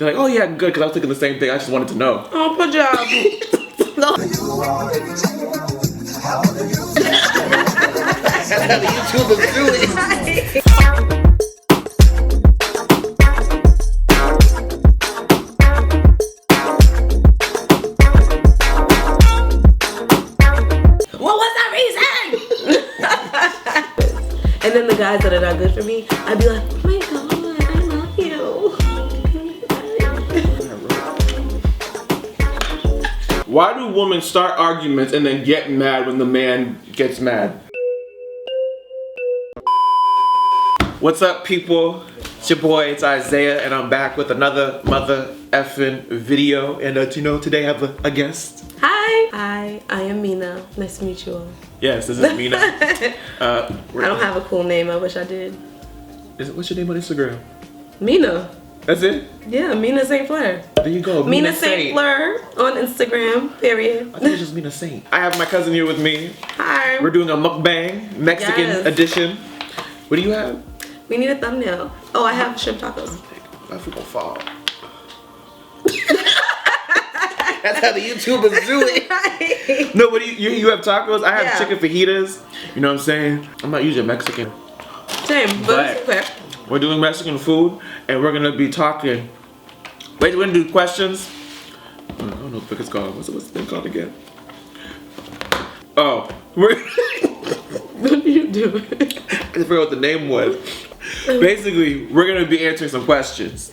They're like, oh yeah, good, because I was thinking the same thing. I just wanted to know. Oh, good job. No. That's how the YouTubers do it. What was that reason? And then the guys that are not good for me, I'd be like, oh my god, I love you. Why do women start arguments and then get mad when the man gets mad? What's up, people? It's your boy, it's Isaiah, and I'm back with another mother effing video. And you know, today I have a guest. Hi, I am Mina. Nice to meet you all. Yes, this is Mina. I don't have a cool name. I wish I did. What's your name on Instagram? Mina. That's it? Yeah, Mina St. Fleur. There you go. Mina St. Fleur on Instagram, period. I think it's just Mina Saint. I have my cousin here with me. Hi. We're doing a MukBang, Mexican edition. What do you have? We need a thumbnail. Oh, I have shrimp tacos. I feel gonna fall. That's how the YouTubers do it. Right. No, but you have tacos. I have Yeah. chicken fajitas. You know what I'm saying? I'm not usually Mexican. Same, but it's okay. We're doing Mexican food, and we're gonna be talking. Wait, we're gonna do questions. I don't know what it's called. What's the thing called again? Oh, we're. What do you do? I forgot what the name was. Basically, we're gonna be answering some questions.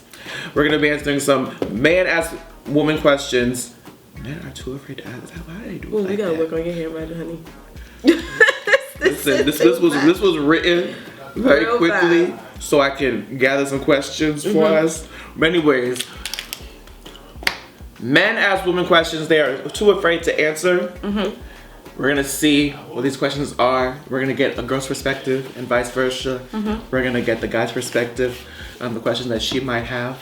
We're gonna be answering some man ask woman questions. Men are too afraid to ask. Why do they do it? Ooh, like we gotta that? work on your handwriting, honey. Listen, this was written very Real quickly fast. so I can gather some questions for us. But anyways, men ask women questions they are too afraid to answer. We're gonna see what these questions are. We're gonna get a girl's perspective and vice versa. We're gonna get the guy's perspective on the questions that she might have.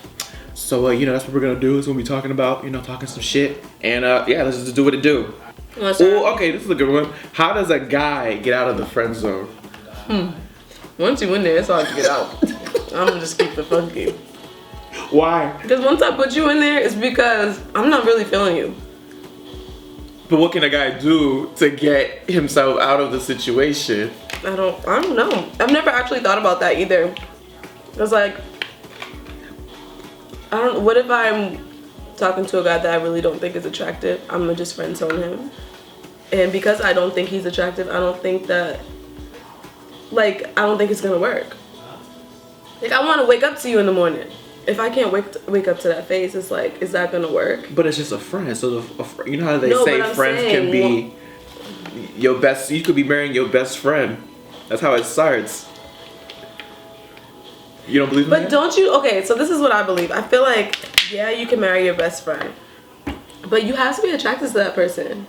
So you know, that's what we're gonna do. Is we'll be talking about, you know, talking some shit. And yeah, let's just do what it do. Oh, okay, this is a good one. How does a guy get out of the friend zone? Once you in there, it's hard to get out. I'm gonna just keep the funky. Why? Because once I put you in there, it's because I'm not really feeling you. But what can a guy do to get himself out of the situation? I don't know. I've never actually thought about that either. It's like, what if I'm talking to a guy that I really don't think is attractive? I'm gonna just friend zone him. And because I don't think he's attractive, I don't think it's gonna work. Like, I wanna wake up to you in the morning. If I can't wake up to that face, it's like, is that gonna work? But it's just a friend. So you know how they No, say but I'm friends saying, can be your best. You could be marrying your best friend. That's how it starts. You don't believe in But that? don't you? Okay, so this is what I believe. I feel like, yeah, you can marry your best friend, but you have to be attracted to that person.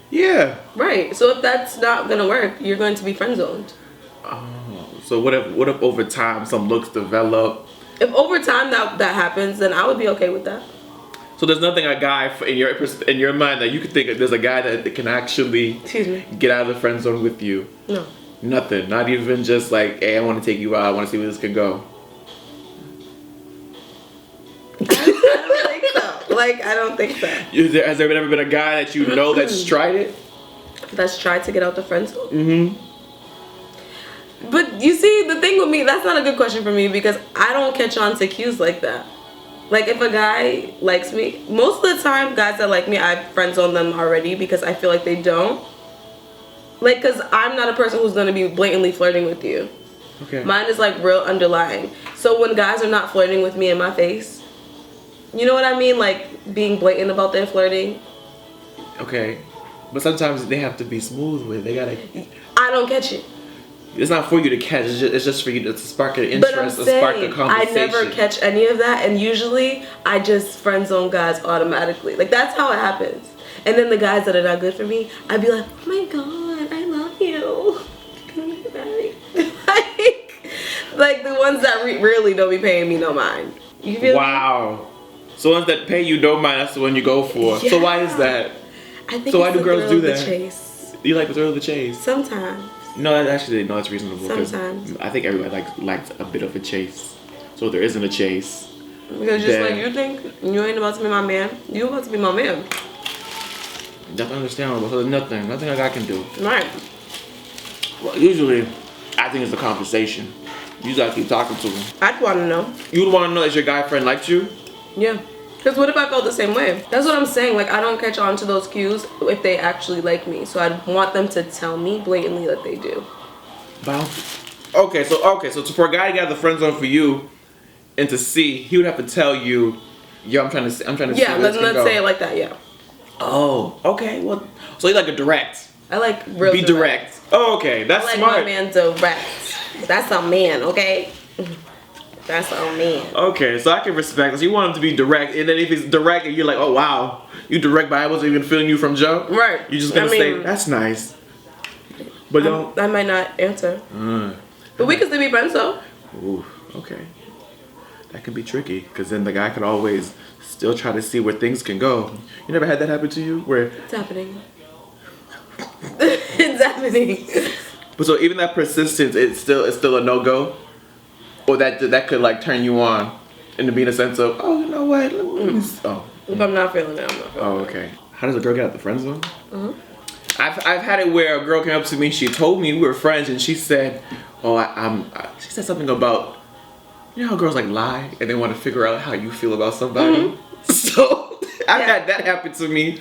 Yeah. Right. So if that's not gonna work, you're going to be friend zoned. Oh, so what if over time some looks develop? If over time that happens, then I would be okay with that. So there's nothing a guy in your mind that you could think of, there's a guy that can actually Excuse me. get out of the friend zone with you. No. Nothing. Not even just like, hey, I want to take you out. I want to see where this can go. I don't think so. Like, I don't think so. Has there ever been a guy that you know that's tried it? That's tried to get out the friend zone. But you see, the thing with me, that's not a good question for me because I don't catch on to cues like that. Like, if a guy likes me, most of the time, guys that like me, I friend zone them already because I feel like they don't. Like, because I'm not a person who's going to be blatantly flirting with you. Okay. Mine is like real underlying. So when guys are not flirting with me in my face, you know what I mean? Like, being blatant about their flirting. Okay. But sometimes they have to be smooth with it. They gotta. I don't catch it. It's not for you to catch. It's just for you to spark an interest, to spark a I conversation. never catch any of that, and usually I just friend zone guys automatically. Like, that's how it happens. And then the guys that are not good for me, I'd be like, oh my god, I love you. Can we get married? like the ones that really don't be paying me no mind. You feel me? Wow. So ones that pay you no mind, that's the one you go for. Yeah. So why is that? I think So why it's do the girls thrill do of the that? chase. You like the thrill of the chase? Sometimes. No, that's reasonable. 'cause Sometimes. I think everybody likes a bit of a chase. So if there isn't a chase, Because just like you think you ain't about to be my man, you about to be my man. That's understandable. So there's nothing a guy can do. Right. Well, usually, I think it's a conversation. You gotta keep talking to him. I'd want to know. You'd want to know that your guy friend liked you? Yeah. Because what if I felt the same way? That's what I'm saying. Like, I don't catch on to those cues if they actually like me. So I'd want them to tell me blatantly that they do. Well, okay, so for a guy to get the friend zone for you and to see, he would have to tell you, yo, I'm trying to see. Yeah, let's say it like that. Yeah. Oh, okay. Well, so you like a direct. I like real Be direct. Oh, okay, that's I like smart. my man direct. That's a man, okay? That's a man. Okay, so I can respect this. You want him to be direct, and then if he's direct and you're like, oh wow, you direct, but I wasn't even feeling you from jump. Right. You're just gonna say that's nice. But don't. I might not answer. But we can still be friends though. Ooh, okay. That can be tricky, because then the guy could always still try to see where things can go. You never had that happen to you, where it's happening. It's happening. But so even that persistence, it's still a no go, or that could like turn you on, and to be in a sense of, oh, you know what? Oh. If I'm not feeling it, I'm not feeling it. Oh, okay. How does a girl get out the friend zone? I've had it where a girl came up to me. She told me we were friends, and she said, "Oh, she said something about, you know how girls like lie and they want to figure out how you feel about somebody." So I've had that happen to me.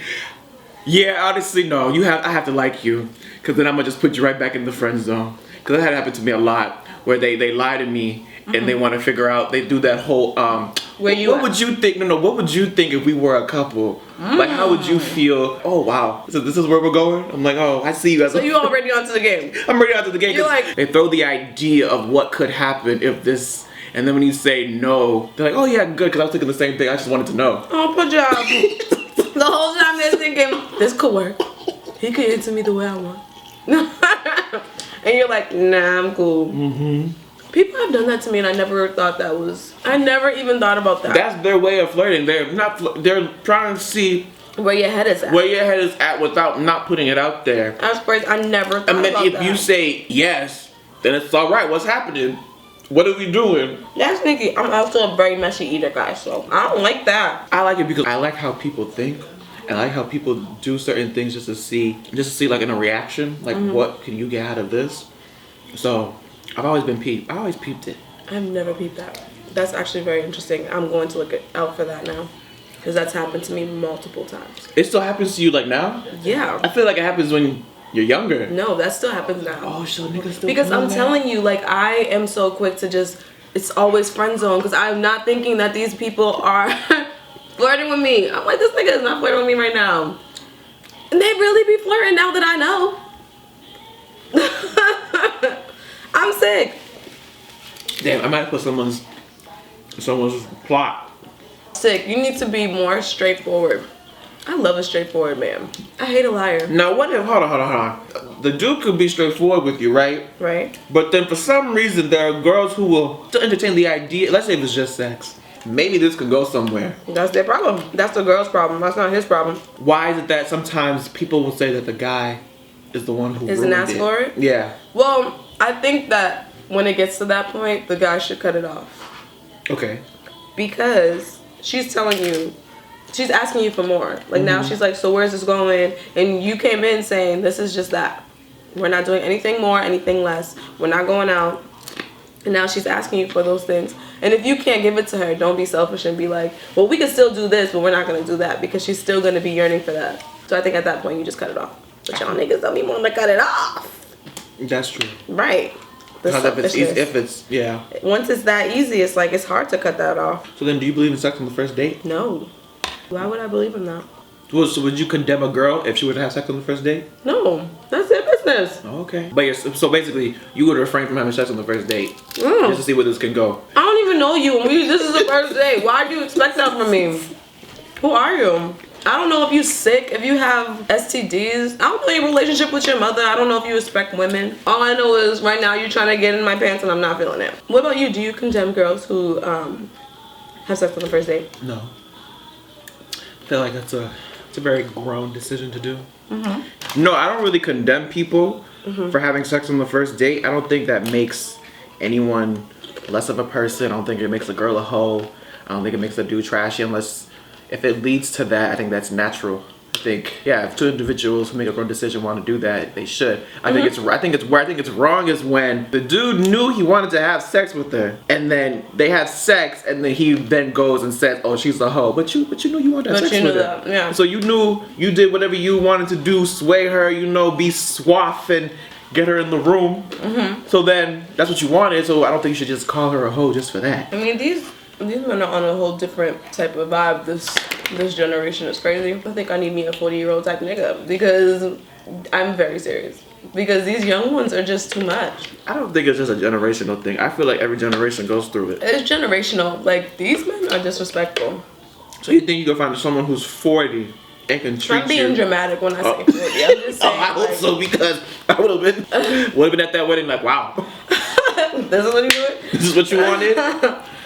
Yeah, honestly, no. I have to like you, because then I'm gonna just put you right back in the friend zone. Because that had happened to me a lot, where they lie to me and they want to figure out. They do that whole what would you think? No. What would you think if we were a couple? Like, how would you feel? Oh wow, so this is where we're going. I'm like, oh, I see you as. So you already onto the game. I'm ready onto the game. You're like, they throw the idea of what could happen if this. And then when you say no, they're like, oh yeah, good, because I was thinking the same thing. I just wanted to know. Oh, good job. The whole time they're thinking, this could work. He could answer me the way I want. And you're like, nah, I'm cool. People have done that to me, and I never thought that was. I never even thought about that. That's their way of flirting. They're not. They're trying to see where your head is at. Where your head is at without not putting it out there. That's crazy. I never thought about that. And then if you say yes, then it's all right. What's happening? What are we doing? That's sneaky. I'm also a very messy eater, guys, so I don't like that. I like it because I like how people think, and I like how people do certain things just to see like in a reaction, like what can you get out of this? So I've always been peeped. I always peeped it. I've never peeped that. That's actually very interesting. I'm going to look out for that now, because that's happened to me multiple times. It still happens to you like now? Yeah. I feel like it happens when you're younger. No, that still happens now. Oh, so niggas still. Because I'm telling you, like, I am so quick to just. It's always friend zone, because I'm not thinking that these people are flirting with me. I'm like, this nigga is not flirting with me right now. And they really be flirting now that I know. I'm sick. Damn, I might put someone's plot. Sick. You need to be more straightforward. I love a straightforward man. I hate a liar. Now, what if, hold on. The dude could be straightforward with you, right? Right. But then for some reason, there are girls who will still entertain the idea. Let's say if it's just sex. Maybe this could go somewhere. That's their problem. That's the girl's problem. That's not his problem. Why is it that sometimes people will say that the guy is the one who isn't asked for it? Yeah. Well, I think that when it gets to that point, the guy should cut it off. Okay. Because she's telling you, she's asking you for more. Like now she's like, so where's this going? And you came in saying, this is just that. We're not doing anything more, anything less. We're not going out. And now she's asking you for those things. And if you can't give it to her, don't be selfish and be like, well, we can still do this, but we're not going to do that, because she's still going to be yearning for that. So I think at that point, you just cut it off. But y'all niggas don't be wanting to cut it off. That's true. Right. Because if it's, yeah. Once it's that easy, it's like, it's hard to cut that off. So then do you believe in sex on the first date? No. Why would I believe in that? Well, so would you condemn a girl if she would have sex on the first date? No, that's their business. Oh, okay. But so basically, you would refrain from having sex on the first date just to see where this can go. I don't even know you. This is the first date. Why do you expect that from me? Who are you? I don't know if you're sick, if you have STDs. I don't know your relationship with your mother. I don't know if you respect women. All I know is right now you're trying to get in my pants and I'm not feeling it. What about you? Do you condemn girls who have sex on the first date? No. I feel like it's a very grown decision to do. No, I don't really condemn people for having sex on the first date. I don't think that makes anyone less of a person. I don't think it makes a girl a hoe. I don't think it makes a dude trashy unless if it leads to that. I think that's natural. I think, yeah, if two individuals who make a grown decision want to do that, they should. I think it's where I think it's wrong is when the dude knew he wanted to have sex with her, and then they have sex, and then he then goes and says, "Oh, she's a hoe," but you knew you wanted to have sex with her. Yeah. So you knew you did whatever you wanted to do, sway her, be suave and get her in the room. So then that's what you wanted. So I don't think you should just call her a hoe just for that. I mean, these men are on a whole different type of vibe. This generation is crazy. I think I need me a 40-year-old type nigga because I'm very serious. Because these young ones are just too much. I don't think it's just a generational thing. I feel like every generation goes through it. It's generational. Like, these men are disrespectful. So you think you can find someone who's 40 and can treat you? I'm being dramatic when I say 40. I'm just saying. I hope so, because I would have been at that wedding like, wow. This is what you doing? This is what you wanted?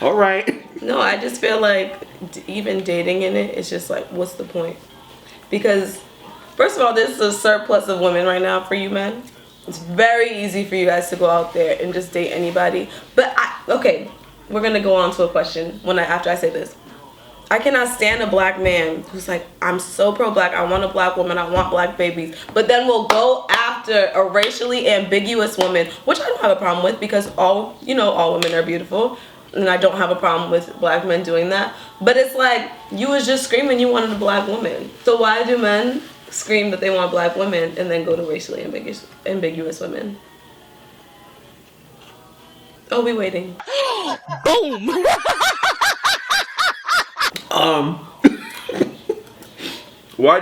All right. No, I just feel like even dating in it, it's just like, what's the point? Because, first of all, there's a surplus of women right now for you men. It's very easy for you guys to go out there and just date anybody. But, okay, we're going to go on to a question after I say this. I cannot stand a black man who's like, I'm so pro-black, I want a black woman, I want black babies, but then we'll go after a racially ambiguous woman, which I don't have a problem with because all women are beautiful, and I don't have a problem with black men doing that. But it's like, you was just screaming you wanted a black woman. So why do men scream that they want black women and then go to racially ambiguous women? Oh, we waiting. Boom! Why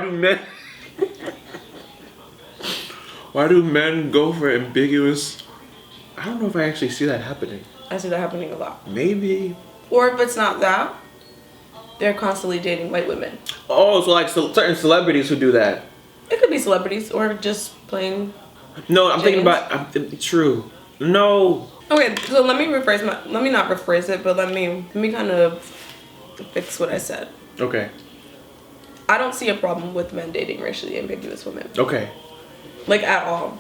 do men go for ambiguous? I don't know if I actually see that happening. I see that happening a lot. Maybe. Or if it's not that, they're constantly dating white women. Oh, so like certain celebrities who do that. It could be celebrities or just plain. No, I'm thinking about. True. No. Okay, so let me not rephrase it, but let me kind of fix what I said. Okay. I don't see a problem with men dating racially ambiguous women. Okay. Like, at all.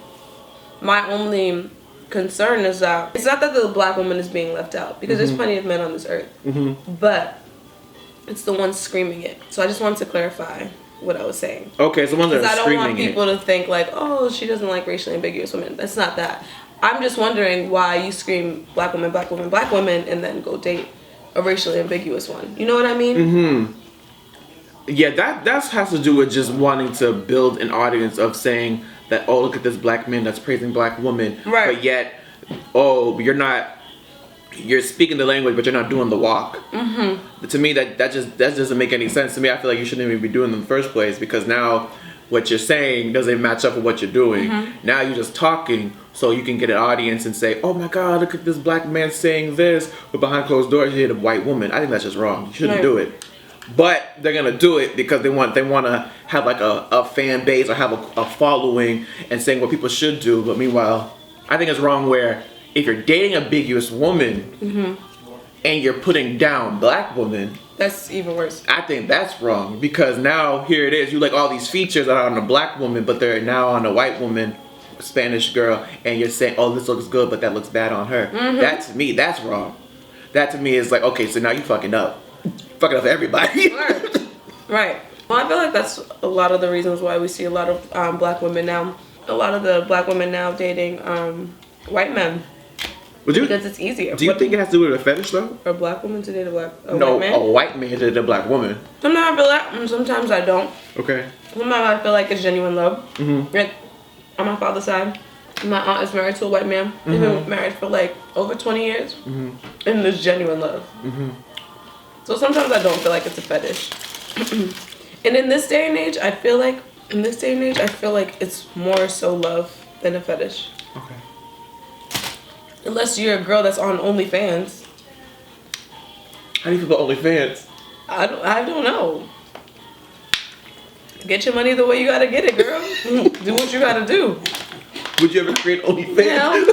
My only concern is that it's not that the black woman is being left out, because there's plenty of men on this earth. But it's the ones screaming it. So I just wanted to clarify what I was saying. Okay, so the ones that are screaming it. I don't want people to think like, oh, she doesn't like racially ambiguous women. That's not that. I'm just wondering why you scream black woman, black woman, black woman, and then go date a racially ambiguous one. You know what I mean? Yeah, that has to do with just wanting to build an audience of saying that, oh, look at this black man that's praising black woman. Right. But yet, oh, you're speaking the language, but you're not doing the walk. But to me, that doesn't make any sense. To me, I feel like you shouldn't even be doing it in the first place, because now what you're saying doesn't match up with what you're doing. Now you're just talking so you can get an audience and say, oh my God, look at this black man saying this, but behind closed doors you hit a white woman. I think that's just wrong. You shouldn't do it. But they're gonna do it because they want to have like a fan base or have a following and saying what people should do. But meanwhile, I think it's wrong where if you're dating an ambiguous woman and you're putting down black women, that's even worse. I think that's wrong, because now here it is, you like all these features that are on a black woman, but they're now on a white woman, Spanish girl, and you're saying, oh, this looks good, but that looks bad on her. That to me, that's wrong. That to me is like, okay, so now you fucking up. Fucking up everybody. Right. Well, I feel like that's a lot of the reasons why we see a lot of black women now. A lot of the black women now dating white men. Because it's easier. Do you think it has to do with a fetish though? For a black woman to date a white man? A white man to date a black woman. Sometimes I feel that, and sometimes I don't. Okay. Sometimes I feel like it's genuine love. Like, on my father's side, my aunt is married to a white man. They've been married for like over 20 years. And there's genuine love. So sometimes I don't feel like it's a fetish. And in this day and age, I feel like it's more so love than a fetish. Okay. Unless you're a girl that's on OnlyFans. How do you feel about OnlyFans? I don't know. Get your money the way you gotta get it, girl. Do what you gotta do. Would you ever create OnlyFans? Hell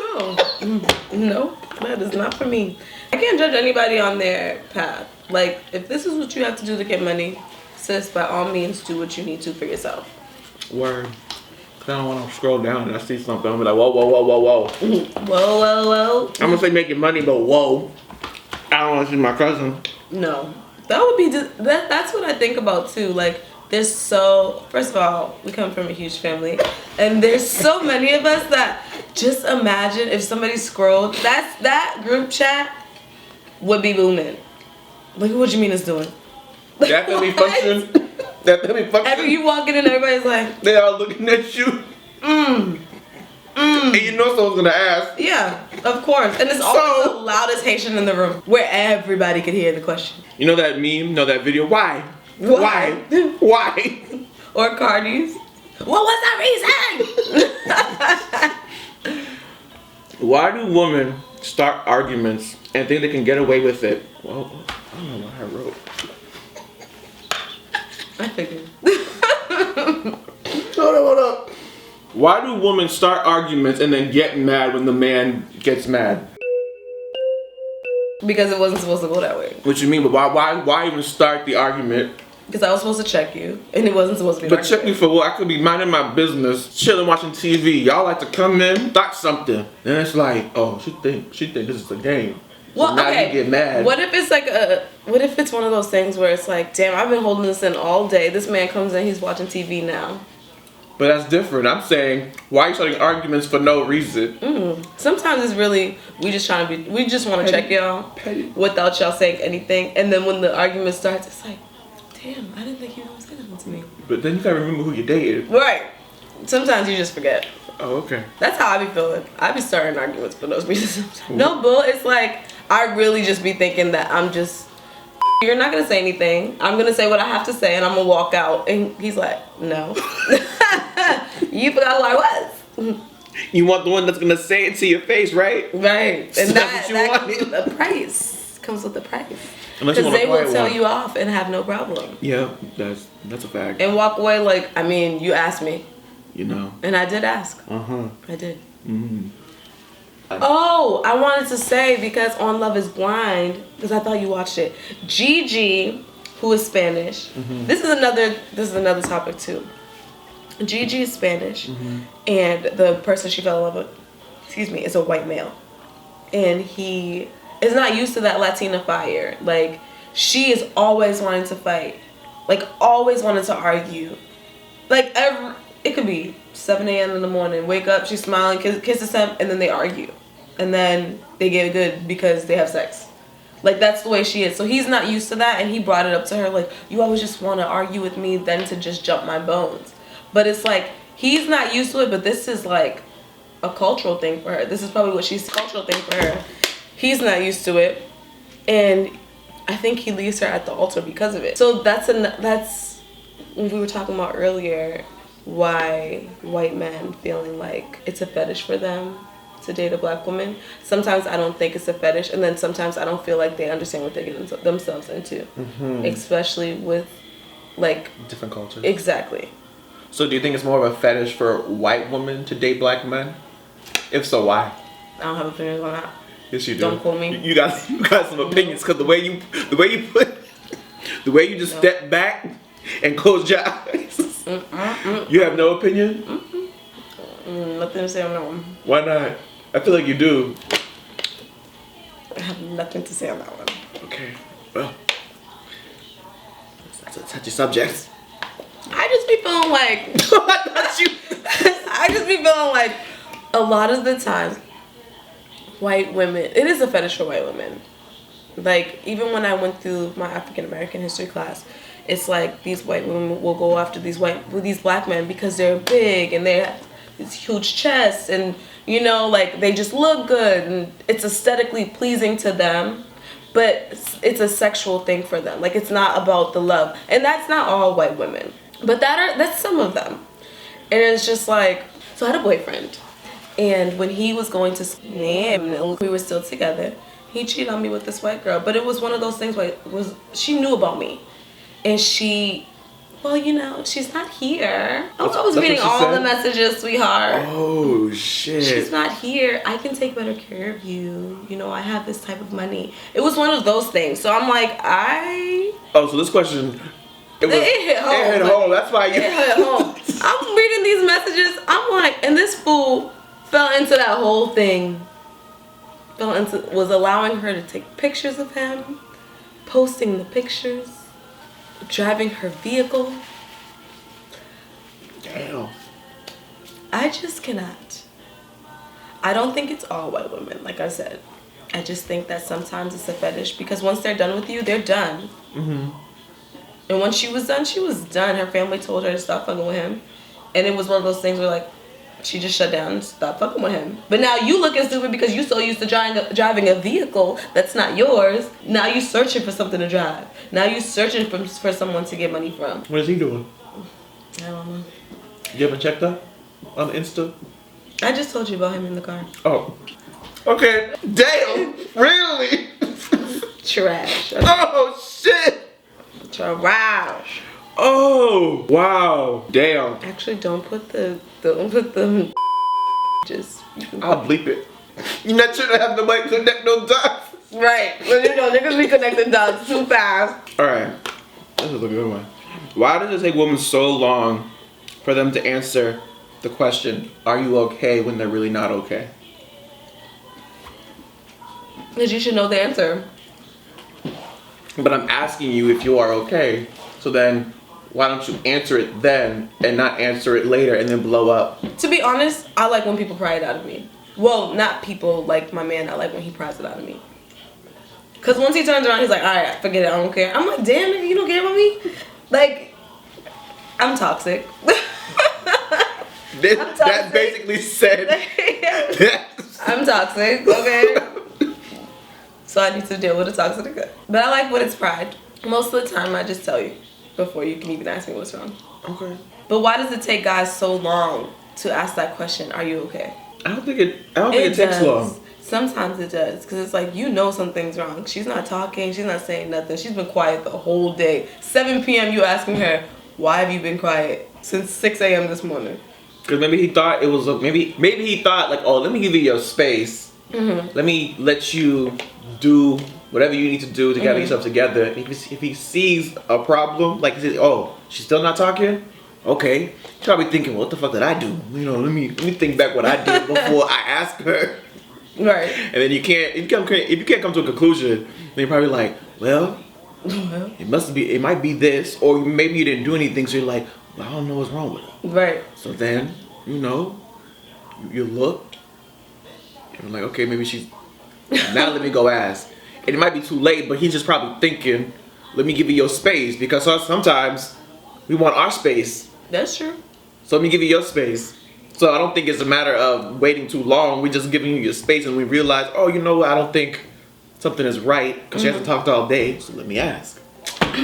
no. No, that is not for me. I can't judge anybody on their path. Like, if this is what you have to do to get money, sis, by all means, do what you need to for yourself. Word. Cause I don't want to scroll down and I see something. I'm like, whoa, whoa, whoa, whoa, whoa. Whoa, whoa, whoa. I'm gonna say making money, but whoa. I don't want to see my cousin. No. That would be just, that's what I think about too. Like, there's so, first of all, we come from a huge family, and there's so many of us that just imagine if somebody scrolled, that group chat would be booming. Look at what you mean it's doing. That could be function. That could be function. Every you walking in, everybody's like, they are looking at you. And you know someone's gonna ask. Yeah, of course. And it's always the loudest Haitian in the room, where everybody could hear the question. You know that meme? Know that video? Why? Why? Or Cardi's. What was that reason? Why do women start arguments and think they can get away with it? Well, I don't know what I wrote. I figured. Hold up. Why do women start arguments and then get mad when the man gets mad? Because it wasn't supposed to go that way. What you mean? But why even start the argument? Because I was supposed to check you, and it wasn't supposed to be. But check me for what? I could be minding my business, chilling, watching TV. Y'all like to come in, start something, and it's like, oh, she think this is a game. So well, now okay. you get mad. What if it's like what if it's one of those things where it's like, damn, I've been holding this in all day. This man comes in, he's watching TV now. But that's different. I'm saying, why are you starting arguments for no reason? Sometimes it's really, we just want to check y'all without y'all saying anything. And then when the argument starts, it's like, damn, I didn't think you were going to say nothing to me. But then you gotta remember who you dated. Right. Sometimes you just forget. Oh, okay. That's how I be feeling. I be starting arguments for those reasons. No, bull, it's like, I really just be thinking that I'm just, you're not going to say anything. I'm going to say what I have to say, and I'm going to walk out. And he's like, no. You forgot who I was. You want the one that's gonna say it to your face, right? Right. So And that's what you that want. comes with a price. Comes with a price. Unless you Because want a they will quiet tell one. you off and have no problem. Yeah, that's a fact. And walk away like, I mean, you asked me. You know. And I did ask. Uh-huh. I did. Mm-hmm. Oh, I wanted to say, because on Love is Blind, because I thought you watched it, Gigi, who is Spanish, this is another topic too. Gigi is Spanish, and the person she fell in love with, is a white male. And he is not used to that Latina fire. Like, she is always wanting to fight. Like, always wanting to argue. Like, it could be 7 a.m. in the morning, wake up, she's smiling, kisses him, and then they argue. And then they get good because they have sex. Like, that's the way she is. So he's not used to that, and he brought it up to her, like, you always just want to argue with me, then to just jump my bones. But it's like, he's not used to it, but this is like a cultural thing for her. This is probably cultural thing for her. He's not used to it, and I think he leaves her at the altar because of it. So that's when we were talking about earlier, why white men feeling like it's a fetish for them to date a black woman. Sometimes I don't think it's a fetish, and then sometimes I don't feel like they understand what they're getting themselves into, especially with like different cultures. Exactly. So do you think it's more of a fetish for white women to date black men? If so, why? I don't have opinions on that. Yes, you do. Don't quote me. You got some opinions, because the way you just step back and close your eyes. You have no opinion? Nothing to say on that one. Why not? I feel like you do. I have nothing to say on that one. Okay. Well, that's a touchy subject. I just be feeling like a lot of the times white women, it is a fetish for white women. Like, even when I went through my African American history class, it's like these white women will go after these black men because they're big and they have these huge chests, and you know, like, they just look good and it's aesthetically pleasing to them, but it's a sexual thing for them. Like, it's not about the love. And that's not all white women, but that's some of them. And it's just like, so I had a boyfriend, and when he was going to, we were still together, he cheated on me with this white girl. But it was one of those things where she knew about me, and well, you know, she's not here. I was reading all the messages, sweetheart. Oh, shit. She's not here. I can take better care of you. You know, I have this type of money. It was one of those things. So I'm like, Oh, so this question, it hit home. It hit home. That's why you... It hit home. I'm reading these messages. I'm like, and this fool fell into that whole thing. was allowing her to take pictures of him, posting the pictures, driving her vehicle. Damn. I just cannot. I don't think it's all white women, like I said. I just think that sometimes it's a fetish because once they're done with you, they're done. Mm-hmm. And once she was done, she was done. Her family told her to stop fucking with him. And it was one of those things where, like, she just shut down and stopped fucking with him. But now you looking stupid because you so used to driving a vehicle that's not yours. Now you searching for something to drive. Now you searching for someone to get money from. What is he doing? I don't know. You haven't checked that on Insta? I just told you about him in the car. Oh. Okay. Damn. Really? Trash. Oh, shit. Trash. Oh. Wow. Damn. Actually, don't put the just. I'll bleep it. You're not trying to have nobody connect no dots. Right. Well, you know, niggas be connecting dots too fast. Alright. This is a good one. Why does it take women so long for them to answer the question, are you okay, when they're really not okay? Because you should know the answer. But I'm asking you if you are okay. So then, why don't you answer it then and not answer it later and then blow up? To be honest, I like when people pry it out of me. Well, not people like my man. I like when he pries it out of me. Because once he turns around, he's like, all right, forget it. I don't care. I'm like, damn, nigga, you don't care about me? Like, I'm toxic. That basically said I'm toxic, okay? So I need to deal with a toxic nigga. But I like when it's pride. Most of the time, I just tell you before you can even ask me what's wrong. Okay. But why does it take guys so long to ask that question, are you okay? I don't think it takes long. Sometimes it does, because it's like, you know something's wrong. She's not talking, she's not saying nothing. She's been quiet the whole day. 7 p.m. you asking her, why have you been quiet since 6 a.m. this morning? Because maybe he thought it was, maybe he thought like, oh, let me give you your space. Mm-hmm. Let me let you do whatever you need to do to gather yourself together. If he sees a problem, like, oh, she's still not talking? Okay. He's probably thinking, well, what the fuck did I do? You know, let me think back what I did before I asked her. Right. And then if you can't come to a conclusion, then you're probably like, well, it might be this, or maybe you didn't do anything, so you're like, well, I don't know what's wrong with her. Right. So then, you looked, and you're like, okay, maybe she's, now let me go ask. And it might be too late, but he's just probably thinking, let me give you your space, because sometimes we want our space. That's true. So let me give you your space. So I don't think it's a matter of waiting too long. We're just giving you your space, and we realize, oh, you know what? I don't think something is right because she hasn't talked all day. So let me ask: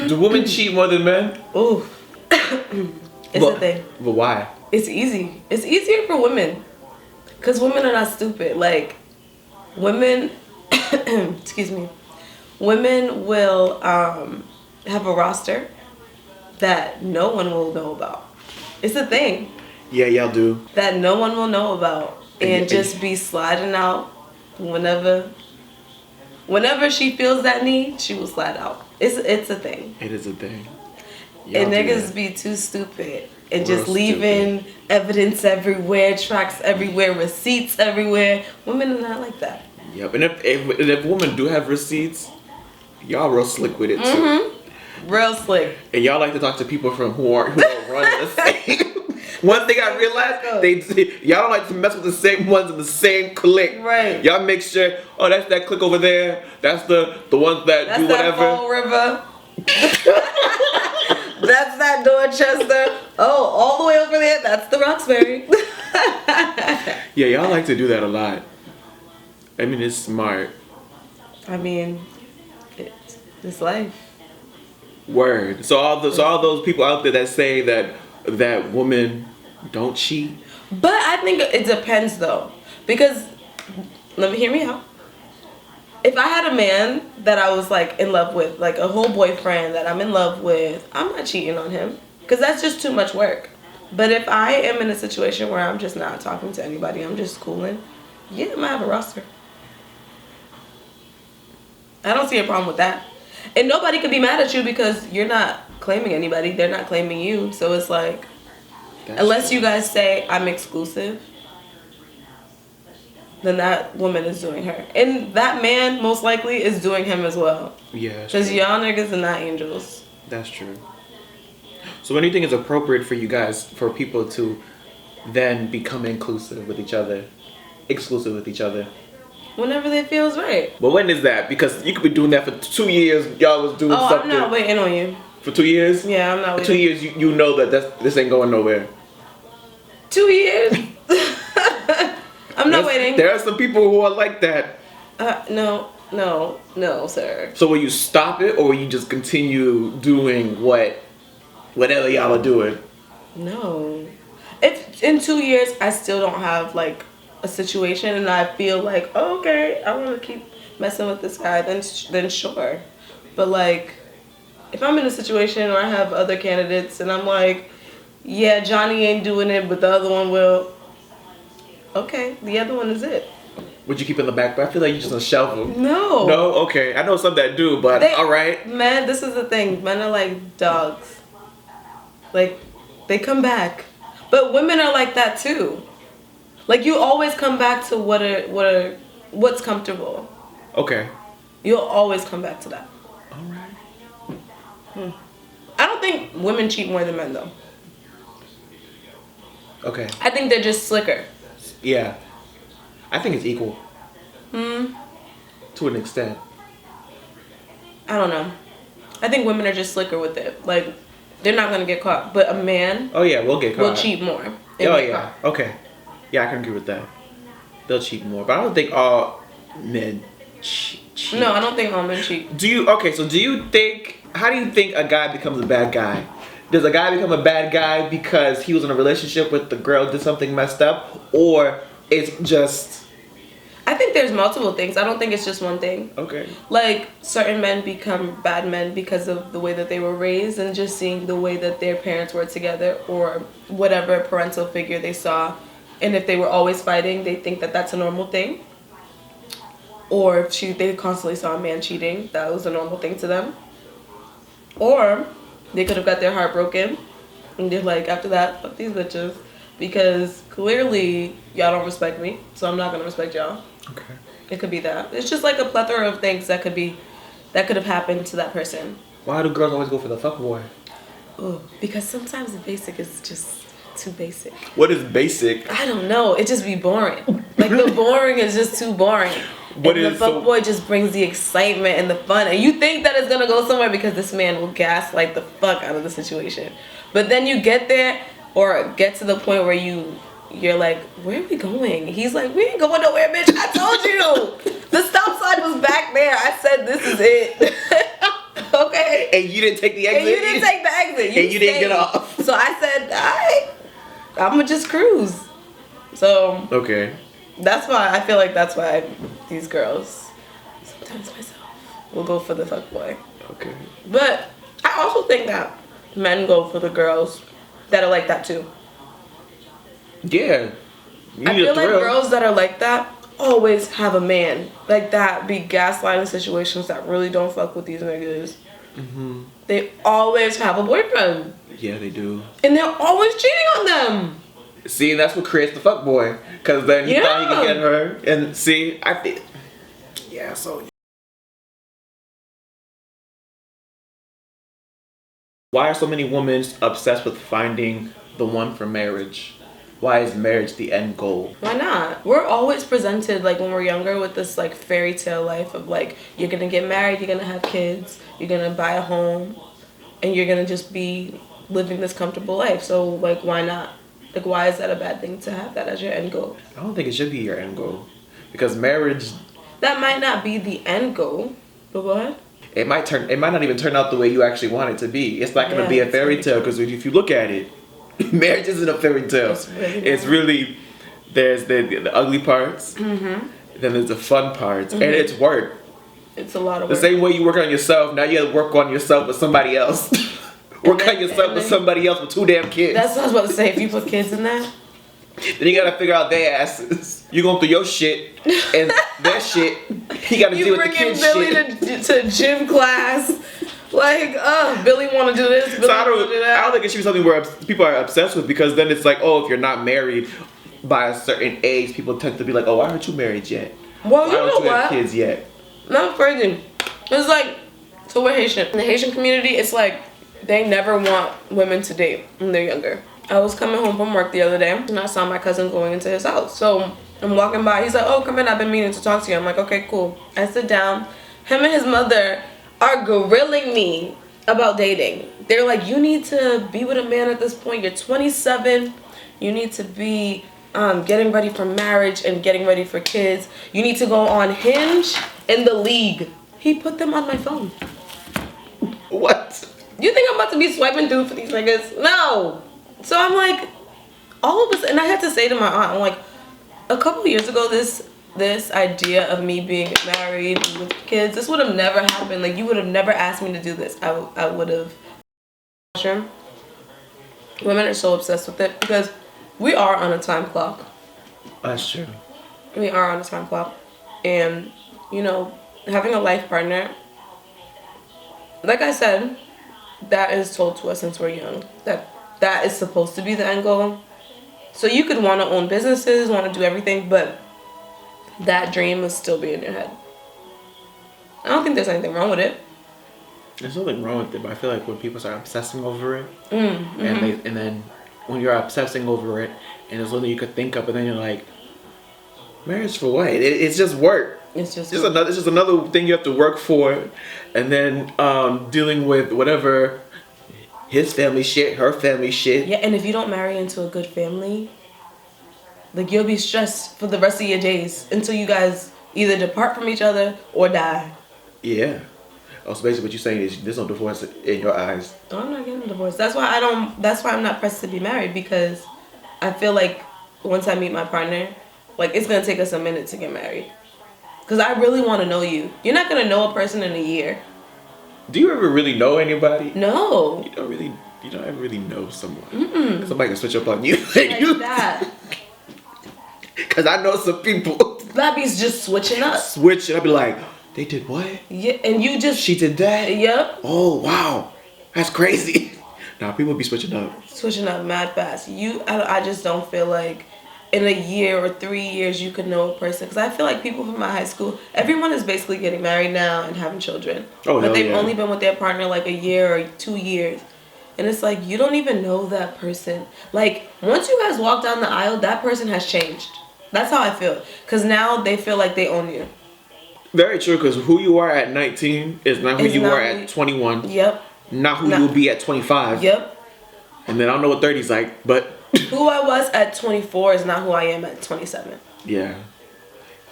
do women cheat more than men? Ooh, it's a thing. But why? It's easy. It's easier for women because women are not stupid. Like women, excuse me, women will have a roster that no one will know about. It's a thing. Yeah, y'all do. That no one will know about. And just be sliding out whenever she feels that need, she will slide out. It's a thing. It is a thing. And niggas be too stupid and just leaving evidence everywhere, tracks everywhere, receipts everywhere. Women are not like that. Yep. And if women do have receipts, y'all real slick with it too. Mm-hmm. Real slick. And y'all like to talk to people who are running the same. One thing I realized, y'all don't like to mess with the same ones in the same clique. Right. Y'all make sure, oh, that's that clique over there. That's the ones that do whatever. That's that Fall River. That's that Dorchester. Oh, all the way over there, that's the Roxbury. Yeah, y'all like to do that a lot. I mean, it's smart. I mean, it's life. Word. So all those people out there that say that women don't cheat. But I think it depends though, because hear me out. If I had a man that I was like in love with, like a whole boyfriend that I'm in love with, I'm not cheating on him because that's just too much work. But if I am in a situation where I'm just not talking to anybody, I'm just cooling, yeah, I'm gonna have a roster. I don't see a problem with that. And nobody could be mad at you because you're not claiming anybody. They're not claiming you. So it's like, unless you guys say I'm exclusive, then that woman is doing her. And that man, most likely, is doing him as well. Yeah. Because y'all niggas are not angels. That's true. So when do you think it's appropriate for you guys, for people to then become inclusive with each other? Exclusive with each other? Whenever they feel is right. But when is that? Because you could be doing that for 2 years. Y'all was doing something. I'm not waiting on you. For 2 years? Yeah, I'm not for waiting. 2 years, you know that this ain't going nowhere. 2 years? I'm not waiting. There are some people who are like that. No, sir. So will you stop it, or will you just continue doing whatever y'all are doing? No. If in 2 years I still don't have like a situation and I feel like, oh, okay, I want to keep messing with this guy, then sure. But like, if I'm in a situation where I have other candidates and I'm like, yeah, Johnny ain't doing it, but the other one will. Okay, the other one is it. Would you keep it in the back? But I feel like you just gonna shelve them. No. No? Okay. I know some that do, but alright. Man, this is the thing. Men are like dogs. Like, they come back. But women are like that too. Like, you always come back to what's comfortable. Okay. You'll always come back to that. Alright. I don't think women cheat more than men though. Okay. I think they're just slicker. Yeah. I think it's equal. To an extent. I don't know. I think women are just slicker with it. Like, they're not gonna get caught. But a man Oh yeah, we'll get caught. will cheat more. Oh yeah. Okay. Yeah, I can agree with that. They'll cheat more, but I don't think all men cheat. No, I don't think all men cheat. How do you think a guy becomes a bad guy? Does a guy become a bad guy because he was in a relationship with the girl, did something messed up, or it's just... I think there's multiple things. I don't think it's just one thing. Okay. Like, certain men become bad men because of the way that they were raised and just seeing the way that their parents were together or whatever parental figure they saw. And if they were always fighting, they think that that's a normal thing. Or if they constantly saw a man cheating, that was a normal thing to them. Or they could have got their heart broken and they're like, after that, fuck these bitches. Because clearly y'all don't respect me, so I'm not gonna respect y'all. Okay. It could be that. It's just like a plethora of things that could have happened to that person. Why do girls always go for the fuckboy? Oh, because sometimes the basic is just too basic. What is basic? I don't know. It just be boring. Like, the boring is just too boring. The fuckboy just brings the excitement and the fun. And you think that it's gonna go somewhere because this man will gaslight the fuck out of the situation. But then you get there or get to the point where you're like, where are we going? He's like, we ain't going nowhere, bitch. I told you. The stop sign was back there. I said, this is it. Okay? And you didn't take the exit? And you didn't take the exit. You didn't get off. So I said, all right, I'm going to just cruise. So. Okay. I feel like that's why these girls, sometimes myself, will go for the fuckboy. Okay. But I also think that men go for the girls that are like that too. Yeah. I feel like girls that are like that always have a man like that, be gaslighting situations that really don't fuck with these niggas. Mm-hmm. They always have a boyfriend. Yeah, they do. And they're always cheating on them. See, that's what creates the fuckboy. Because then he thought he could get her. And see, I think... Yeah, so... Why are so many women obsessed with finding the one for marriage? Why is marriage the end goal? Why not? We're always presented, like, when we're younger with this, like, fairy tale life of, like, you're gonna get married, you're gonna have kids, you're gonna buy a home, and you're gonna just be living this comfortable life. So, like, why not? Like, why is that a bad thing to have that as your end goal? I don't think it should be your end goal. Because marriage... That might not be the end goal. But go ahead. It might not even turn out the way you actually want it to be. It's not going to be a fairy tale. Because if you look at it, marriage isn't a fairy tale. It's really there's the ugly parts. Mm-hmm. Then there's the fun parts. Mm-hmm. And it's work. It's a lot of work. The same way you work on yourself, now you have to work on yourself with somebody else. Work on yourself with somebody else with 2 damn kids. That's what I was about to say. If you put kids in that, then you gotta figure out their asses. You going through your shit and their shit. You gotta deal with the kids' shit. You bringing Billy to gym class. Like, Billy want to do this. Billy I don't think it should be something where people are obsessed with, because then it's like, oh, if you're not married, by a certain age, people tend to be like, oh, why aren't you married yet? Well, why you don't know you have what? kids yet? Not crazy. It's like, so we're Haitian. In the Haitian community, it's like they never want women to date when they're younger. I was coming home from work the other day and I saw my cousin going into his house. So I'm walking by. He's like, oh, come in. I've been meaning to talk to you. I'm like, okay, cool. I sit down. Him and his mother are grilling me about dating. They're like, you need to be with a man at this point. You're 27. You need to be getting ready for marriage and getting ready for kids. You need to go on Hinge in the league. He put them on my phone. What? You think I'm about to be swiping through for these niggas? No. So I'm like, all of us, and I had to say to my aunt, I'm like, a couple years ago, this idea of me being married with kids, this would have never happened. Like, you would have never asked me to do this. I would have. Women are so obsessed with it because we are on a time clock. That's true. We are on a time clock. And, you know, having a life partner, like I said, that is told to us since we're young. That is supposed to be the end goal. So you could want to own businesses, want to do everything, but that dream will still be in your head. I don't think there's anything wrong with it. There's nothing wrong with it, but I feel like when people start obsessing over it, and then when you're obsessing over it, and there's something you could think of, and then you're like, marriage for what? It's just work. It's just another thing you have to work for, and then dealing with whatever his family shit, her family shit. Yeah, and if you don't marry into a good family, like, you'll be stressed for the rest of your days until you guys either depart from each other or die. Yeah. Oh, so basically what you're saying is there's no divorce in your eyes. Oh, I'm not getting a divorce. That's why I'm not pressed to be married, because I feel like once I meet my partner, like, it's gonna take us a minute to get married. Because I really want to know you. You're not gonna know a person in a year. Do you ever really know anybody? No. You don't ever really know someone. Somebody can switch up on you. Like that. Because I know some people. That be's just switching up. I'd be like, they did what? Yeah, and you just... She did that? Yep. Oh, wow. That's crazy. Nah, people be switching up. Switching up mad fast. I just don't feel like in a year or 3 years you could know a person. Because I feel like people from my high school, everyone is basically getting married now and having children. Oh, but they've yeah. only been with their partner like a year or 2 years. And it's like, you don't even know that person. Like, once you guys walk down the aisle, that person has changed. That's how I feel. Because now they feel like they own you. Very true, because who you are at 19 is not who you are at 21. Yep. Not who you'll be at 25. Yep. And then I don't know what 30's like, but... Who I was at 24 is not who I am at 27. Yeah.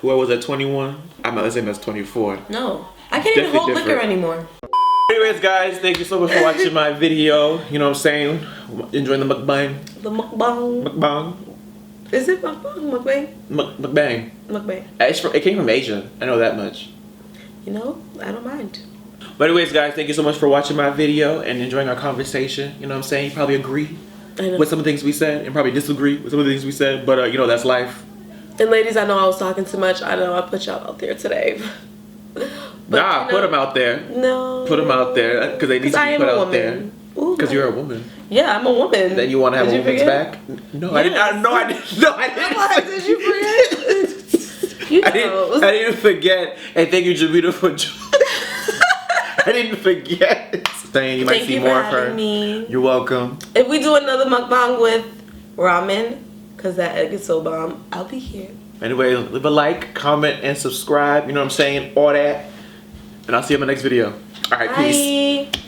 Who I was at 21, I'm not the same as 24. No. I can't even hold liquor anymore. Anyways, guys, thank you so much for watching my video. You know what I'm saying? Enjoying the mukbang. The mukbang. Mukbang. Is it mukbang? Mukbang? Mukbang. Mukbang. It came from Asia. I know that much. You know, I don't mind. But anyways, guys, thank you so much for watching my video and enjoying our conversation. You know what I'm saying? You probably agree with some of the things we said and probably disagree with some of the things we said. But, you know, that's life. And ladies, I know I was talking too much. I know I put y'all out there today. But, nah, put them out there. No. Put them out there because they need to be put out there. Because you're a woman. Yeah, I'm a woman. Then you want to have a woman's back? No, yes. I didn't. No, I didn't. No, I didn't. What? Did you forget? You know. I didn't forget. And thank you, Jamita, for I didn't forget. Saying you might see more of her. Me. You're welcome. If we do another mukbang with ramen, because that egg is so bomb, I'll be here. Anyway, leave a like, comment, and subscribe. You know what I'm saying? All that. And I'll see you in my next video. All right, Bye. peace.